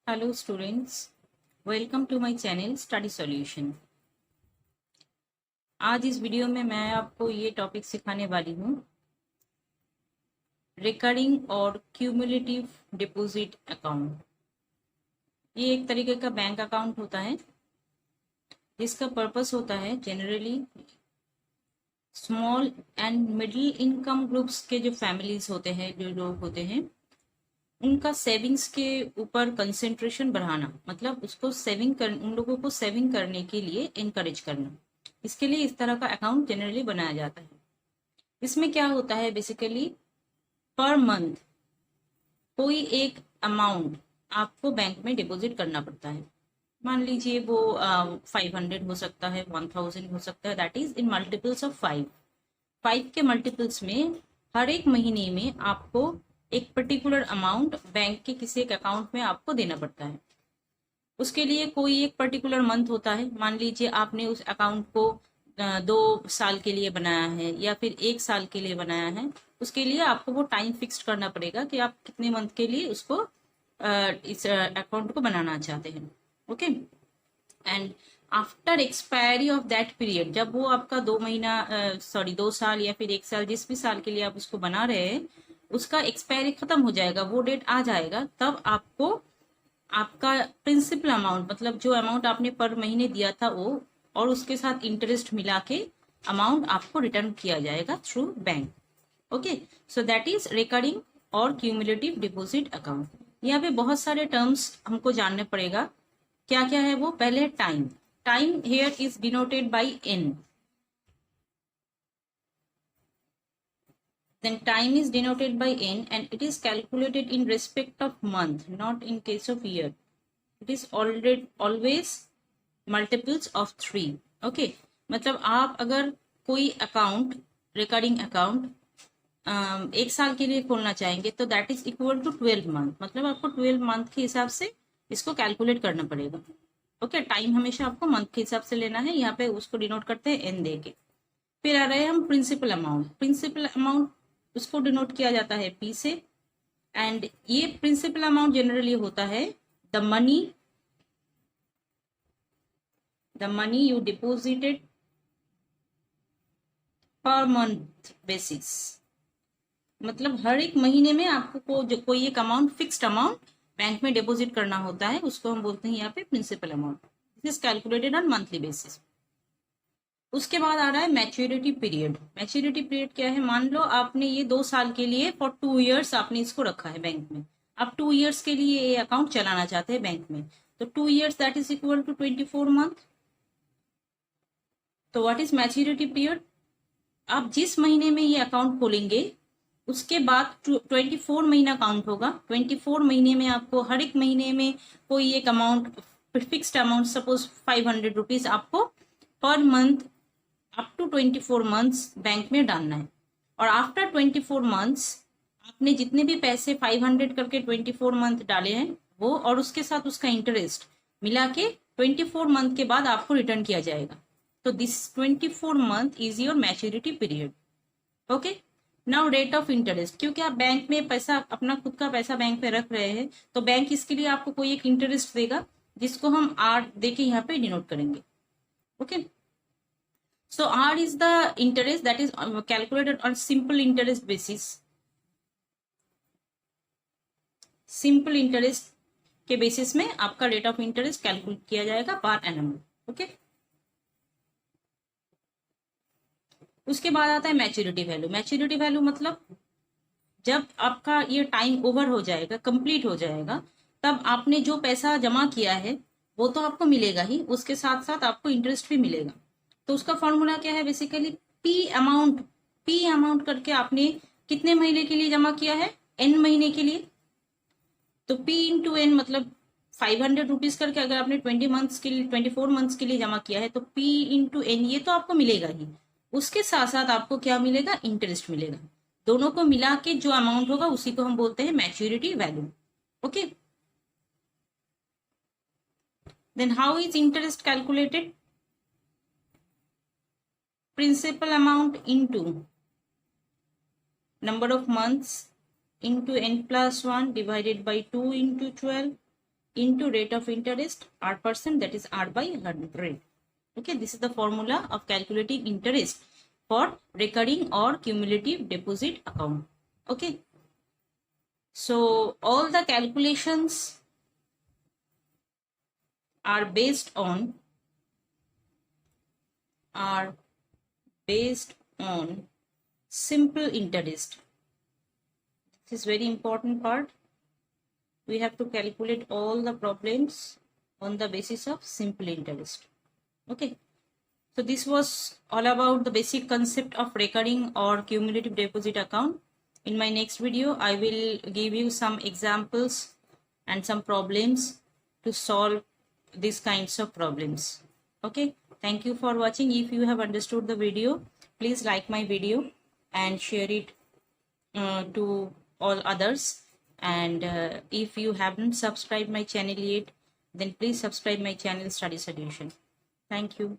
Hello students, welcome to my channel study solution. आज इस video में मैं आपको ये टॉपिक सिखाने वाली हूँ, रिकरिंग और क्यूमुलेटिव डिपॉजिट अकाउंट। ये एक तरीके का बैंक अकाउंट होता है जिसका पर्पस होता है generally small and middle income groups के जो फैमिलीज होते हैं, जो लोग होते हैं, उनका सेविंग्स के ऊपर कंसंट्रेशन बढ़ाना, मतलब उसको उन लोगों को सेविंग करने के लिए इनकरेज करना। इसके लिए इस तरह का अकाउंट जनरली बनाया जाता है। इसमें क्या होता है, बेसिकली पर मंथ कोई एक अमाउंट आपको बैंक में डिपॉजिट करना पड़ता है। मान लीजिए वो 500 हो सकता है, 1000 हो सकता है, that is in multiples of 5। 5 के मल्टीपल्स में हर एक महीने में आपको एक पर्टिकुलर अमाउंट बैंक के किसी एक अकाउंट में आपको देना पड़ता है। उसके लिए कोई एक पर्टिकुलर मंथ होता है। मान लीजिए आपने उस अकाउंट को 2 साल के लिए बनाया है या फिर 1 साल के लिए बनाया है। उसके लिए आपको वो टाइम फिक्स्ड करना पड़ेगा कि आप कितने मंथ के लिए उसको इस अकाउंट को बनाना चाहते हैं। Okay, and after expiry of that period, जब वो आपका 2 साल या फिर 1 साल, जिस भी साल के लिए आप उसको बना रहे हैं, उसका एक्सपायरी खत्म हो जाएगा, वो डेट आ जाएगा, तब आपको आपका प्रिंसिपल अमाउंट, मतलब जो अमाउंट आपने पर महीने दिया था वो, और उसके साथ इंटरेस्ट मिला के अमाउंट आपको रिटर्न किया जाएगा through bank. Okay, so that is recurring और क्यूमुलेटिव डिपॉजिट अकाउंट। यहाँ पे बहुत सारे टर्म्स हमको जानने पड़ेगा। क्या क्या है वो? पहले time. Time here is denoted by N. Then time is denoted by n and it is calculated in respect of month, not in case of year. It is always multiples of 3. Okay, मतलब आप अगर कोई account, recurring account 1 साल के लिए खोलना चाहेंगे तो that is equal to 12 month. मतलब आपको 12 मंथ के हिसाब से इसको कैलकुलेट करना पड़ेगा। ओके, टाइम हमेशा आपको मंथ के हिसाब से लेना है। यहाँ पे उसको डिनोट करते हैं एन दे के। फिर आ रहे हैं हम प्रिंसिपल अमाउंट। प्रिंसिपल अमाउंट उसको डिनोट किया जाता है पी से, एंड ये प्रिंसिपल अमाउंट जनरली होता है the money you deposited per month basis. मतलब हर एक महीने में आपको जो कोई एक अमाउंट, फिक्स्ड अमाउंट बैंक में डिपॉजिट करना होता है, उसको हम बोलते हैं यहाँ पे principal amount. This is calculated on monthly basis. उसके बाद आ रहा है मैच्योरिटी पीरियड। मैच्योरिटी पीरियड क्या है? मान लो आपने ये 2 साल के लिए फॉर 2 ईयर्स आपने इसको रखा है बैंक में। आप 2 ईयर्स के लिए ये अकाउंट चलाना चाहते हैं बैंक में, तो 2 years that is equal to 24 month. तो व्हाट इज मैच्योरिटी पीरियड? आप जिस महीने में ये अकाउंट खोलेंगे उसके बाद 24 महीना काउंट होगा। 24 महीने में आपको हर एक महीने में कोई एक amount, fixed amount, suppose 500 rupees आपको per month up to 24 months bank में डालना है। और आफ्टर 24 मंथ्स आपने जितने भी पैसे 500 करके 24 मंथ डाले हैं वो, और उसके साथ उसका इंटरेस्ट मिला के 24 मंथ के बाद आपको रिटर्न किया जाएगा। तो this 24 month is your maturity period. Okay, now rate of interest. क्योंकि आप बैंक में पैसा, अपना खुद का पैसा बैंक में रख रहे हैं, तो बैंक इसके लिए आपको कोई एक इंटरेस्ट देगा जिसको हम आर देके यहाँ पे डिनोट करेंगे। Okay, so R is the interest that is calculated on simple interest basis. Simple interest के बेसिस में आपका रेट ऑफ इंटरेस्ट कैलकुलेट किया जाएगा पर एनम। ओके, उसके बाद आता है मैच्योरिटी वैल्यू। मैच्योरिटी वैल्यू मतलब जब आपका ये टाइम ओवर हो जाएगा, कंप्लीट हो जाएगा, तब आपने जो पैसा जमा किया है वो तो आपको मिलेगा ही, उसके साथ साथ आपको इंटरेस्ट भी मिलेगा। तो उसका फॉर्मूला क्या है? बेसिकली पी अमाउंट करके आपने कितने महीने के लिए जमा किया है? एन महीने के लिए। तो पी इंटू एन मतलब 500 रुपीज करके अगर आपने 20 मंथ्स के लिए, 24 मंथ्स के लिए जमा किया है, तो पी इंटू एन ये तो आपको मिलेगा ही, उसके साथ साथ आपको क्या मिलेगा? इंटरेस्ट मिलेगा। दोनों को मिला के जो अमाउंट होगा उसी को हम बोलते हैं maturity value. Okay, then how is interest calculated? Principal amount into number of months into n plus 1 divided by 2 into 12 into rate of interest R%, that is R by 100. Okay, this is the formula of calculating interest for recurring or cumulative deposit account. Okay, so all the calculations are based on simple interest. This is very important part. We have to calculate all the problems on the basis of simple interest. Okay, so this was all about the basic concept of recurring or cumulative deposit account. In my next video, I will give you some examples and some problems to solve these kinds of problems. Okay, thank you for watching. If you have understood the video, please like my video and share it to all others. And if you haven't subscribed my channel yet, then please subscribe my channel Study Solution. Thank you.